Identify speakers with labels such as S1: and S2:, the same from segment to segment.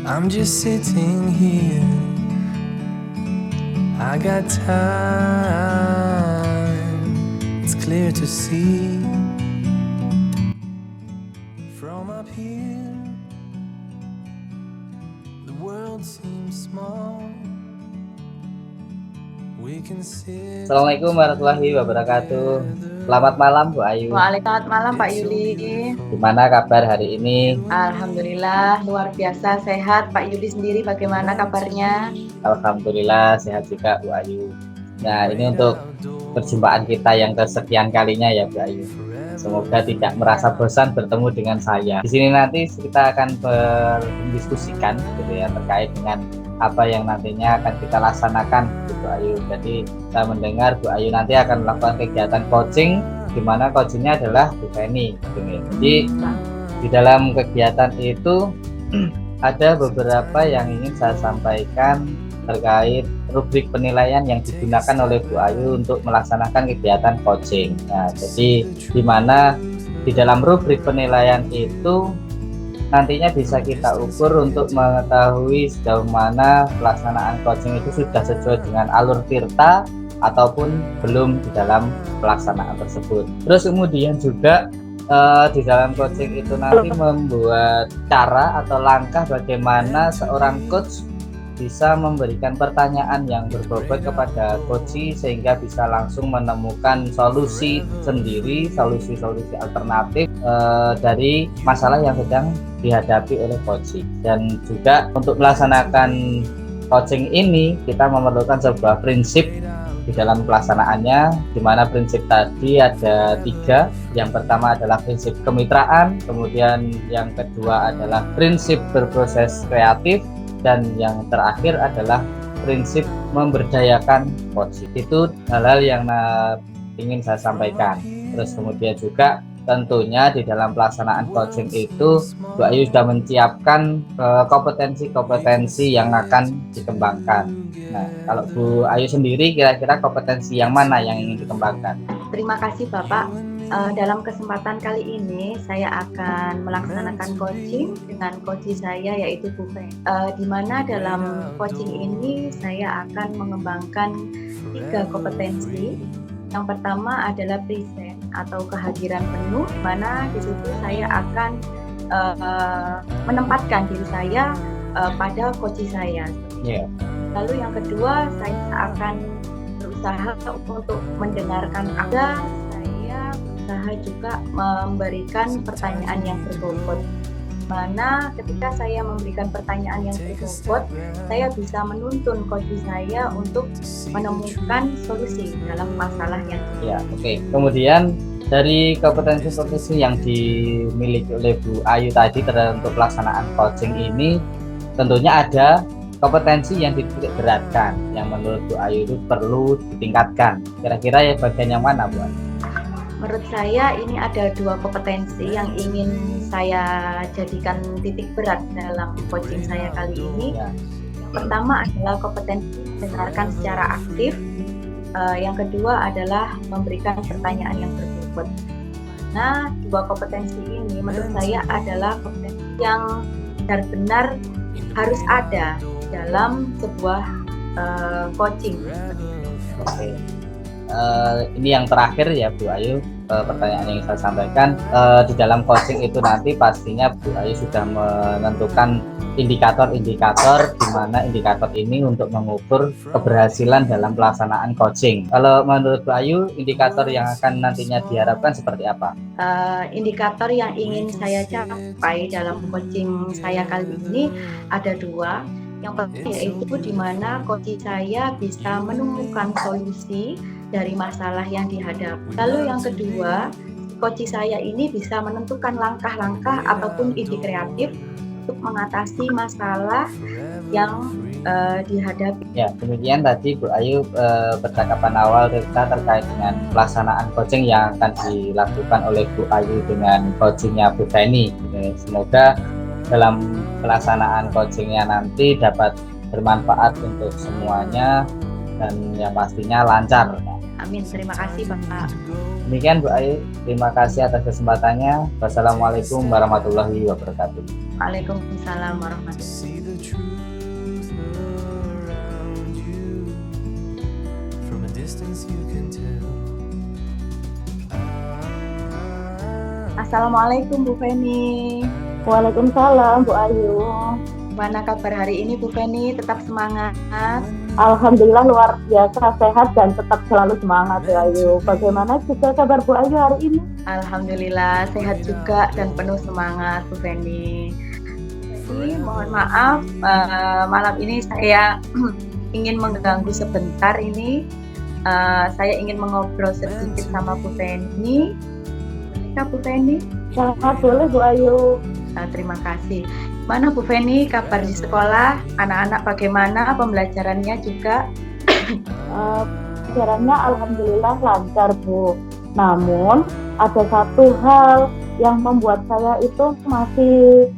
S1: I'm just sitting here. I got time. It's clear to see from up here. The world seems small. We can sit.
S2: Assalamualaikum warahmatullahi wabarakatuh. Selamat malam Bu Ayu.
S3: Waalaikumsalam malam Pak Yuli.
S2: Gimana kabar hari ini?
S3: Alhamdulillah luar biasa sehat. Pak Yuli sendiri bagaimana kabarnya?
S2: Alhamdulillah sehat juga Bu Ayu. Nah, ini untuk perjumpaan kita yang kesekian kalinya ya Bu Ayu. Semoga tidak merasa bosan bertemu dengan saya. Di sini nanti kita akan berdiskusikan gitu ya terkait dengan apa yang nantinya akan kita laksanakan Bu Ayu. Jadi kita mendengar Bu Ayu nanti akan melakukan kegiatan coaching, di mana coachingnya adalah Bu Feni. Jadi di dalam kegiatan itu ada beberapa yang ingin saya sampaikan terkait rubrik penilaian yang digunakan oleh Bu Ayu untuk melaksanakan kegiatan coaching. Nah, jadi di mana di dalam rubrik penilaian itu nantinya bisa kita ukur untuk mengetahui sejauh mana pelaksanaan coaching itu sudah sesuai dengan alur tirta ataupun belum di dalam pelaksanaan tersebut. Terus kemudian juga di dalam coaching itu nanti membuat cara atau langkah bagaimana seorang coach bisa memberikan pertanyaan yang berbobot kepada coachee sehingga bisa langsung menemukan solusi sendiri, solusi-solusi alternatif dari masalah yang sedang dihadapi oleh coachee. Dan juga untuk melaksanakan coaching ini kita memerlukan sebuah prinsip di dalam pelaksanaannya, di mana prinsip tadi ada 3. Yang pertama adalah prinsip kemitraan, kemudian yang kedua adalah prinsip berproses kreatif, dan yang terakhir adalah prinsip memberdayakan coaching. Itu hal-hal yang ingin saya sampaikan. Terus kemudian juga tentunya di dalam pelaksanaan coaching itu Bu Ayu sudah menyiapkan kompetensi-kompetensi yang akan dikembangkan. Nah, kalau Bu Ayu sendiri kira-kira kompetensi yang mana yang ingin dikembangkan?
S3: Terima kasih Bapak. Dalam kesempatan kali ini saya akan melaksanakan coaching dengan coachee saya yaitu Bu Feni. Di mana dalam coaching ini saya akan mengembangkan 3 kompetensi. Yang pertama adalah present atau kehadiran penuh, mana di situ saya akan menempatkan diri saya pada coachee saya.
S2: Yeah.
S3: Lalu yang kedua saya akan berusaha untuk mendengarkan Anda. Saya juga memberikan pertanyaan yang berbobot, mana ketika saya memberikan pertanyaan yang berbobot, saya bisa menuntun coachee saya untuk menemukan solusi dalam masalah yang
S2: Oke. Kemudian dari kompetensi-kompetensi yang dimiliki oleh Bu Ayu tadi untuk pelaksanaan coaching ini, tentunya ada kompetensi yang dititik beratkan, yang menurut Bu Ayu itu perlu ditingkatkan. Kira-kira ya bagian yang mana Bu Ayu?
S3: Menurut saya ini ada 2 kompetensi yang ingin saya jadikan titik berat dalam coaching saya kali ini. Yang pertama adalah kompetensi mendengarkan secara aktif. Yang kedua adalah memberikan pertanyaan yang berbobot. Nah, 2 kompetensi ini menurut saya adalah kompetensi yang benar-benar harus ada dalam sebuah coaching.
S2: Oke. Ini yang terakhir ya Bu Ayu, pertanyaan yang saya sampaikan, di dalam coaching itu nanti pastinya Bu Ayu sudah menentukan indikator-indikator di mana indikator ini untuk mengukur keberhasilan dalam pelaksanaan coaching. Kalau menurut Bu Ayu, indikator yang akan nantinya diharapkan seperti apa?
S3: Indikator yang ingin saya capai dalam coaching saya kali ini ada 2. Yang pertama yaitu di mana coachee saya bisa menemukan solusi dari masalah yang dihadapi. Lalu yang kedua, coachee saya ini bisa menentukan langkah-langkah ataupun ide kreatif untuk mengatasi masalah yang dihadapi.
S2: Ya, kemudian tadi Bu Ayu percakapan awal kita terkait dengan pelaksanaan coaching yang akan dilakukan oleh Bu Ayu dengan coachingnya Bu Feni. Semoga dalam pelaksanaan coachingnya nanti dapat bermanfaat untuk semuanya dan yang pastinya lancar.
S3: Amin, terima kasih Bapak.
S2: Demikian Bu Ayu, terima kasih atas kesempatannya. Wassalamualaikum warahmatullahi wabarakatuh.
S3: Waalaikumsalam warahmatullahi wabarakatuh.
S1: See the truth around you. From a distance you can tell.
S3: Assalamualaikum Bu Feni.
S4: Waalaikumsalam Bu Ayu.
S3: Mana kabar hari ini Bu Feni? Tetap semangat?
S4: Alhamdulillah luar biasa sehat dan tetap selalu semangat Bu Ayu. Bagaimana juga kabar Bu Ayu hari ini?
S3: Alhamdulillah sehat juga dan penuh semangat Bu Feni. Jadi mohon maaf malam ini saya ingin mengganggu sebentar ini. Saya ingin mengobrol sedikit sama Bu Feni. Bolehkah Bu Feni?
S4: Sangat boleh Bu Ayu.
S3: Terima kasih. Mana Bu Feni kabar di sekolah? Anak-anak bagaimana pembelajarannya juga?
S4: Pembelajarannya alhamdulillah lancar Bu. Namun ada satu hal yang membuat saya itu masih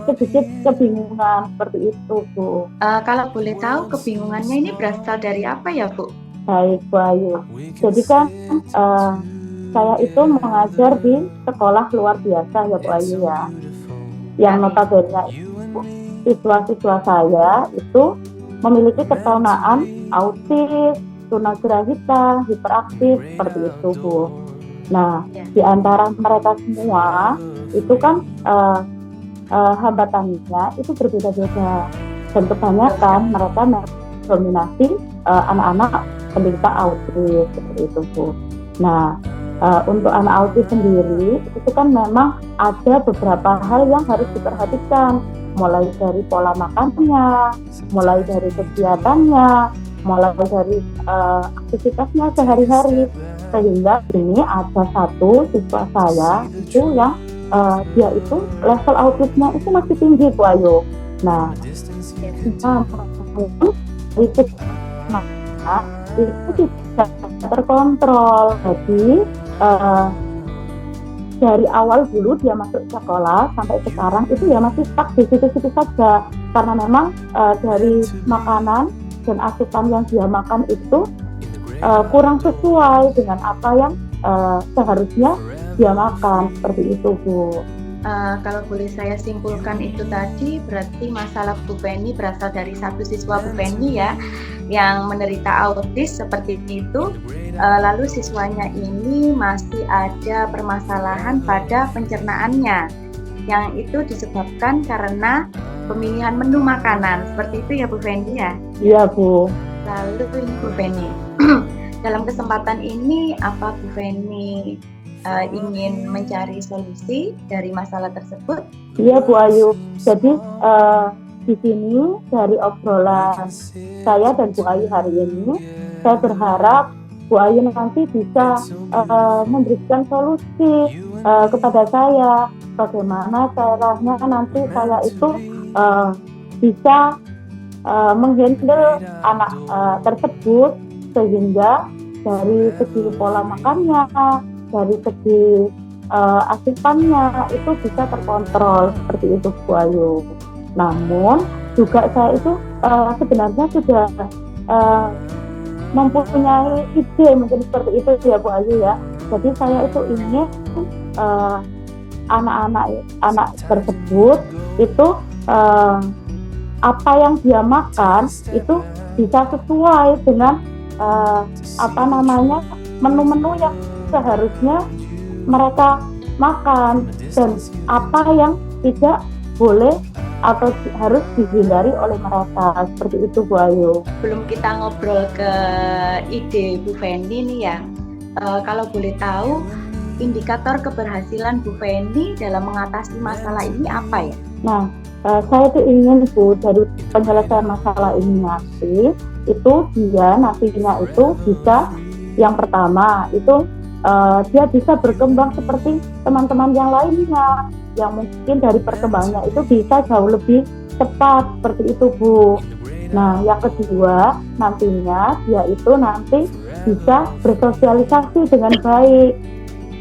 S4: sedikit kebingungan seperti itu Bu.
S3: Kalau boleh tahu kebingungannya ini berasal dari apa ya Bu?
S4: Baik Bu Ayu. Jadi kan saya itu mengajar di sekolah luar biasa ya Bu Ayu ya. Yang notabene siswa-siswa saya itu memiliki keturunan autis, tunagrahita, hiperaktif seperti itu Bu. Nah, di antara mereka semua itu kan hambatannya itu berbeda-beda. Dan kebanyakan mereka mendominasi anak-anak penderita autis seperti itu Bu. Nah, untuk anak autis sendiri itu kan memang ada beberapa hal yang harus diperhatikan, mulai dari pola makannya, mulai dari kegiatannya, mulai dari aktivitasnya sehari-hari. Sehingga ini ada satu siswa saya itu yang dia itu level autisnya itu masih tinggi Bu Ayu. Nah, itu tidak terkontrol. Jadi dari awal dulu dia masuk sekolah sampai sekarang itu ya masih stuck di situ-situ saja, karena memang dari makanan dan asupan yang dia makan itu kurang sesuai dengan apa yang seharusnya dia makan seperti itu Bu.
S3: Kalau boleh saya simpulkan itu tadi berarti masalah Bu Feni berasal dari satu siswa Bu Feni ya yang menderita autis seperti itu, lalu siswanya ini masih ada permasalahan pada pencernaannya yang itu disebabkan karena pemilihan menu makanan seperti itu ya Bu Feni ya?
S4: Iya Bu.
S3: Lalu ini Bu Feni dalam kesempatan ini apa Bu Feni ingin mencari solusi dari masalah tersebut?
S4: Iya Bu Ayu. Jadi di sini dari obrolan saya dan Bu Ayu hari ini, saya berharap Bu Ayu nanti bisa memberikan solusi kepada saya, bagaimana caranya nanti saya itu bisa menghandle anak tersebut sehingga dari segi pola makannya, dari segi asupannya itu bisa terkontrol seperti itu Bu Ayu. Namun juga saya itu sebenarnya sudah mempunyai ide mungkin seperti itu ya Bu Ayu ya. Jadi saya itu ingin anak tersebut itu apa yang dia makan itu bisa sesuai dengan menu-menu yang seharusnya mereka makan, dan apa yang tidak boleh atau harus dihindari oleh mereka seperti itu Bu Ayu.
S3: Belum kita ngobrol ke ide Bu Feni nih ya, kalau boleh tahu indikator keberhasilan Bu Feni dalam mengatasi masalah ini apa ya?
S4: Nah, saya tuh ingin Bu dari penyelesaian masalah ini nanti itu dia nantinya itu bisa yang pertama itu dia bisa berkembang seperti teman-teman yang lainnya, yang mungkin dari perkembangannya itu bisa jauh lebih cepat seperti itu Bu. Nah, yang kedua nantinya dia itu nanti bisa bersosialisasi dengan baik,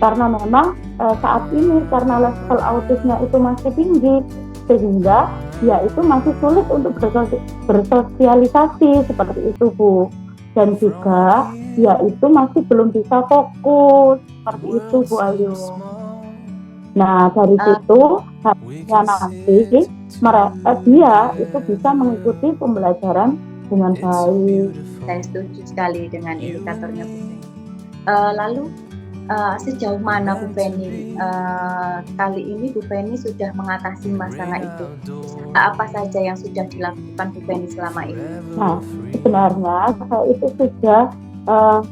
S4: karena memang saat ini karena level autisnya itu masih tinggi sehingga dia itu masih sulit untuk bersosialisasi seperti itu Bu. dan juga dia itu masih belum bisa fokus seperti itu Bu Ayu. Nah dari situ harusnya nanti dia itu bisa mengikuti pembelajaran dengan baik.
S3: Saya setuju sekali dengan indikatornya Bu Feni. Lalu sejauh mana Bu Feni kali ini Bu Feni sudah mengatasi masalah itu? Apa saja yang sudah dilakukan Bu Feni selama ini?
S4: Nah sebenarnya saya itu sudah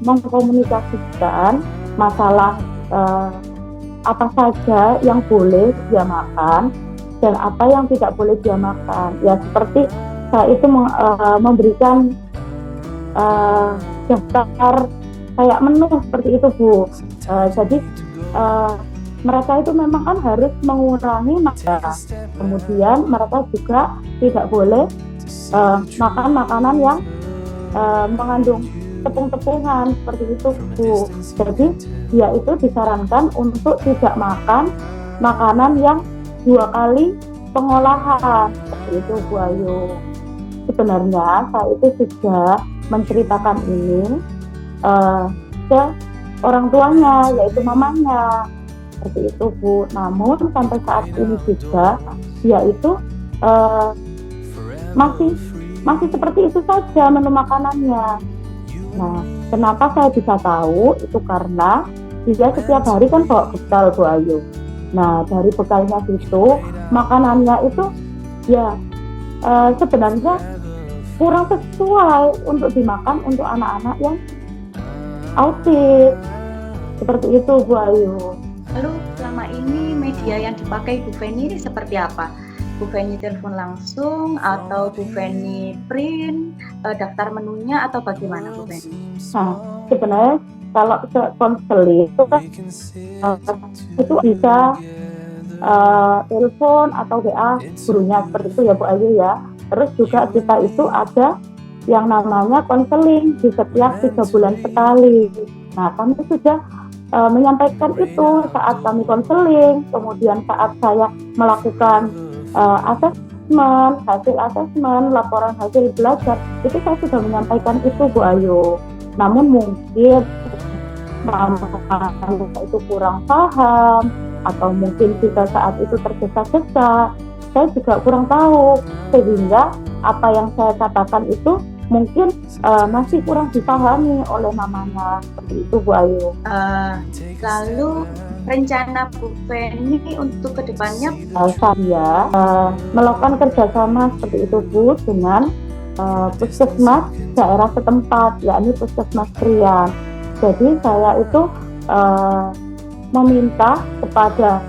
S4: mengkomunikasikan masalah apa saja yang boleh dia makan dan apa yang tidak boleh dia makan. Ya seperti saya itu memberikan daftar kayak menu seperti itu Bu. Jadi mereka itu memang kan harus mengurangi makan. Kemudian mereka juga tidak boleh makan makanan yang mengandung tepung-tepungan seperti itu Bu. Jadi dia itu disarankan untuk tidak makan makanan yang 2 kali pengolahan seperti itu Bu Ayu. Sebenarnya saya itu sudah menceritakan ini ke orang tuanya, yaitu mamanya seperti itu Bu. Namun sampai saat ini juga dia itu masih seperti itu saja menu makanannya. Nah, kenapa saya bisa tahu? Itu karena dia setiap hari kan bawa bekal Bu Ayu. Nah, dari bekalnya itu makanannya itu ya sebenarnya kurang sesuai untuk dimakan untuk anak-anak yang autis seperti itu Bu Ayu.
S3: Lalu selama ini media yang dipakai Bu Feni ini seperti apa? Bu Feni telepon langsung atau Bu Feni print daftar menunya atau bagaimana Bu Feni?
S4: Nah sebenarnya kalau konseling itu kan itu bisa telepon atau WA gurunya seperti itu ya Bu Ayu ya. Terus juga kita itu ada yang namanya konseling di setiap 3 bulan sekali. Nah kami sudah menyampaikan itu saat kami konseling, kemudian saat saya melakukan hasil asesmen, laporan hasil belajar, itu saya sudah menyampaikan itu Bu Ayu. Namun mungkin mama itu kurang paham atau mungkin juga saat itu tergesa-gesa, saya juga kurang tahu, sehingga apa yang saya katakan itu mungkin masih kurang dipahami oleh mamanya seperti itu Bu Ayu.
S3: Lalu rencana Bu Feni untuk kedepannya?
S4: Saya melakukan kerjasama seperti itu Bu dengan puskesmas daerah setempat, yakni puskesmas Krian. Jadi saya itu meminta kepada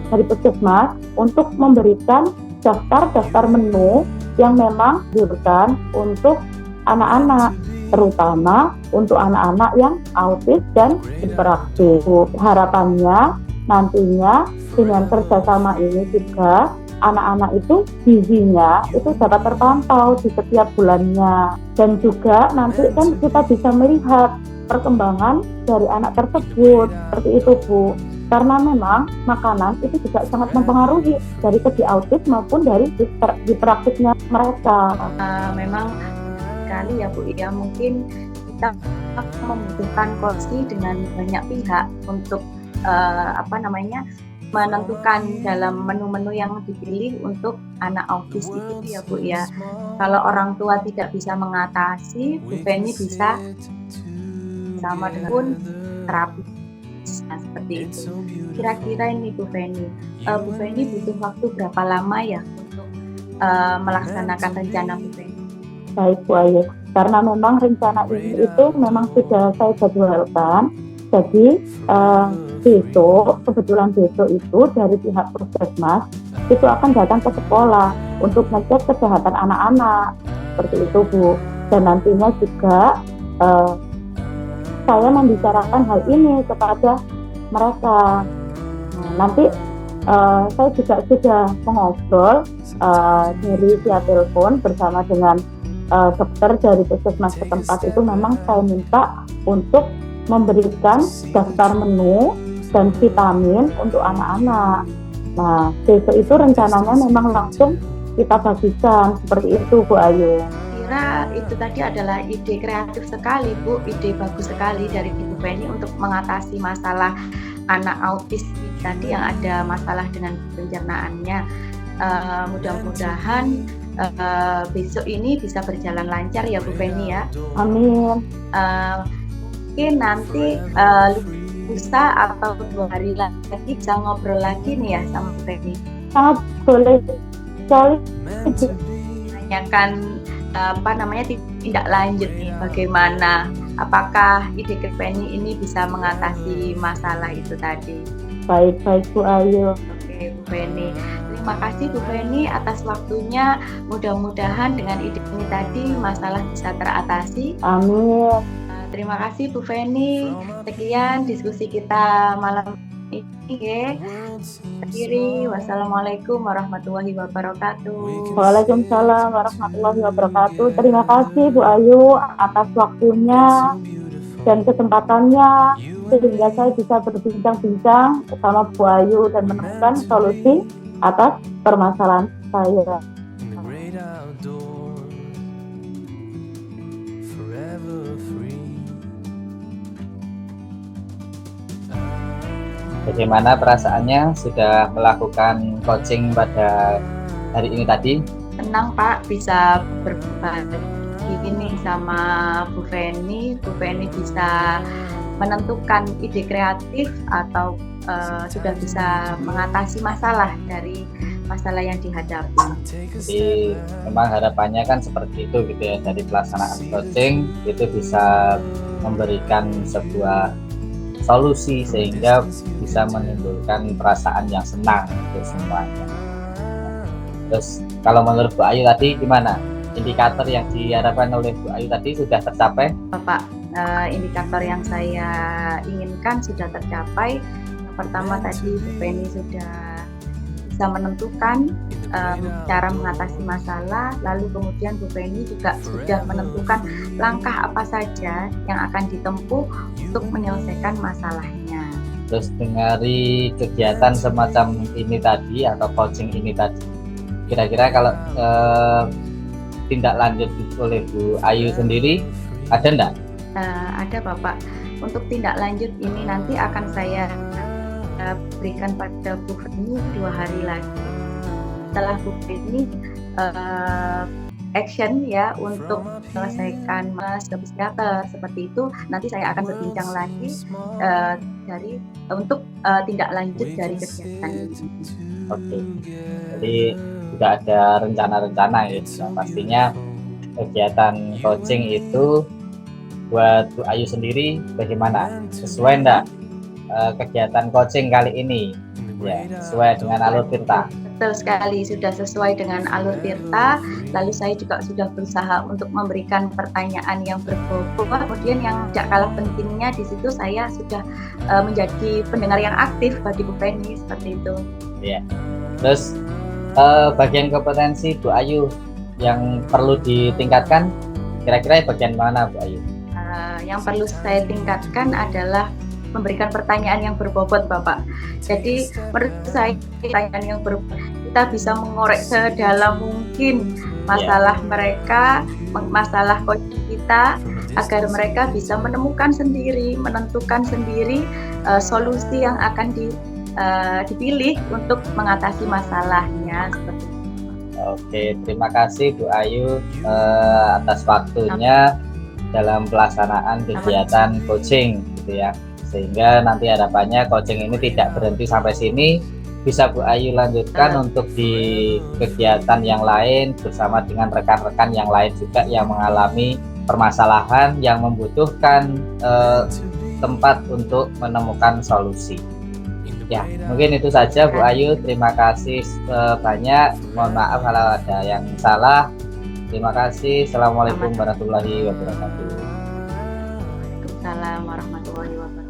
S4: dari puskesmas untuk memberikan daftar menu yang memang diberikan untuk anak-anak, terutama untuk anak-anak yang autis dan hiperaktif. Harapannya nantinya dengan kerjasama ini juga anak-anak itu gizinya itu dapat terpantau di setiap bulannya, dan juga nanti kan kita bisa melihat perkembangan dari anak tersebut seperti itu Bu. Karena memang makanan itu juga sangat mempengaruhi dari segi autis maupun dari hiperaktifnya mereka.
S3: Memang sekali ya Bu ya, mungkin kita membutuhkan koordinasi dengan banyak pihak untuk menentukan dalam menu-menu yang dipilih untuk anak autis itu ya Bu ya. Kalau orang tua tidak bisa mengatasi, Bu Feni bisa sama dengan terapi. Nah, seperti itu. Kira-kira ini Bu Feni butuh waktu berapa lama ya untuk melaksanakan rencana Bu Feni?
S4: Baik Bu Ayu, karena memang rencana ini itu memang sudah saya jadwalkan. Jadi kebetulan besok itu dari pihak puskesmas itu akan datang ke sekolah untuk ngecek kesehatan anak-anak seperti itu Bu. Dan nantinya juga saya membicarakan hal ini kepada mereka. Nanti saya juga sudah mengobrol dari via telepon bersama dengan dokter dari puskesmas setempat. Itu memang saya minta untuk memberikan daftar menu dan vitamin untuk anak-anak. Nah, besok itu rencananya memang langsung kita bagikan seperti itu Bu Ayu.
S3: Iya kira itu tadi adalah ide kreatif sekali Bu, ide bagus sekali dari Bu Feni untuk mengatasi masalah anak autis tadi yang ada masalah dengan pencernaannya. Mudah-mudahan besok ini bisa berjalan lancar ya Bu Feni ya.
S4: Amin.
S3: Mungkin nanti lusa atau 2 hari lagi bisa ngobrol lagi nih ya sama Bu Feni.
S4: Sangat boleh sekali.
S3: Tanyakan tindak lanjut nih, bagaimana, apakah ide Feni ini bisa mengatasi masalah itu tadi.
S4: Baik Bu Ayu.
S3: Oke Bu Feni, terima kasih Bu Feni atas waktunya. Mudah-mudahan dengan ide ini tadi masalah bisa teratasi.
S4: Amin.
S3: Terima kasih Bu Feni. Sekian diskusi kita malam ini ya. Akhiri, wassalamualaikum warahmatullahi wabarakatuh.
S4: Waalaikumsalam warahmatullahi wabarakatuh. Terima kasih Bu Ayu atas waktunya dan kesempatannya sehingga saya bisa berbincang-bincang bersama Bu Ayu dan menemukan solusi atas permasalahan saya.
S1: In the great outdoors, forever free.
S2: Bagaimana perasaannya sudah melakukan coaching pada hari ini tadi?
S3: Senang Pak bisa berbagi ini sama Bu Feni. Bu Feni bisa menentukan ide kreatif atau sudah bisa mengatasi masalah dari masalah yang dihadapi.
S2: Jadi memang harapannya kan seperti itu gitu ya, dari pelaksanaan coaching itu bisa memberikan sebuah solusi sehingga bisa menimbulkan perasaan yang senang untuk semuanya. Terus kalau menurut Bu Ayu tadi gimana? Indikator yang diharapkan oleh Bu Ayu tadi sudah tercapai?
S3: Bapak, indikator yang saya inginkan sudah tercapai. Yang pertama tadi Bu Feni sudah bisa menentukan cara mengatasi masalah, lalu kemudian Bu Feni juga sudah menentukan langkah apa saja yang akan ditempuh untuk menyelesaikan masalahnya.
S2: Terus dari kegiatan semacam ini tadi atau coaching ini tadi, kira-kira kalau tindak lanjut oleh Bu Ayu sendiri ada enggak?
S3: Ada Bapak. Untuk tindak lanjut ini nanti akan saya berikan pada Bu Feni 2 hari lagi. Setelah Bu Feni action ya untuk menyelesaikan psikiater seperti itu, nanti saya akan berbincang lagi untuk tindak lanjut dari kegiatan ini.
S2: Oke. Jadi sudah ada rencana-rencana ya. Yang pastinya kegiatan coaching itu buat Bu Ayu sendiri bagaimana? Sesuai enggak kegiatan coaching kali ini? Ya, sesuai dengan alur tirta.
S3: Betul sekali, sudah sesuai dengan alur tirta. Lalu saya juga sudah berusaha untuk memberikan pertanyaan yang berbobot. Kemudian yang tidak kalah pentingnya di situ saya sudah menjadi pendengar yang aktif bagi Bu Feni seperti itu.
S2: Ya. Terus bagian kompetensi Bu Ayu yang perlu ditingkatkan, kira-kira bagian mana Bu Ayu?
S3: Yang perlu saya tingkatkan adalah memberikan pertanyaan yang berbobot Bapak. Jadi menurut saya pertanyaan yang berbobot kita bisa mengorek sedalam mungkin masalah mereka, masalah coaching kita, agar mereka bisa menemukan sendiri, menentukan sendiri solusi yang akan dipilih untuk mengatasi masalahnya seperti itu.
S2: Oke, terima kasih Bu Ayu atas waktunya dalam pelaksanaan kegiatan coaching gitu ya. Sehingga nanti harapannya coaching ini tidak berhenti sampai sini, bisa Bu Ayu lanjutkan untuk di kegiatan yang lain bersama dengan rekan-rekan yang lain juga yang mengalami permasalahan yang membutuhkan tempat untuk menemukan solusi. Ya, mungkin itu saja Bu Ayu. Terima kasih banyak. Mohon maaf kalau ada yang salah. Terima kasih. Assalamualaikum warahmatullahi wabarakatuh.
S3: Waalaikumsalam warahmatullahi wabarakatuh.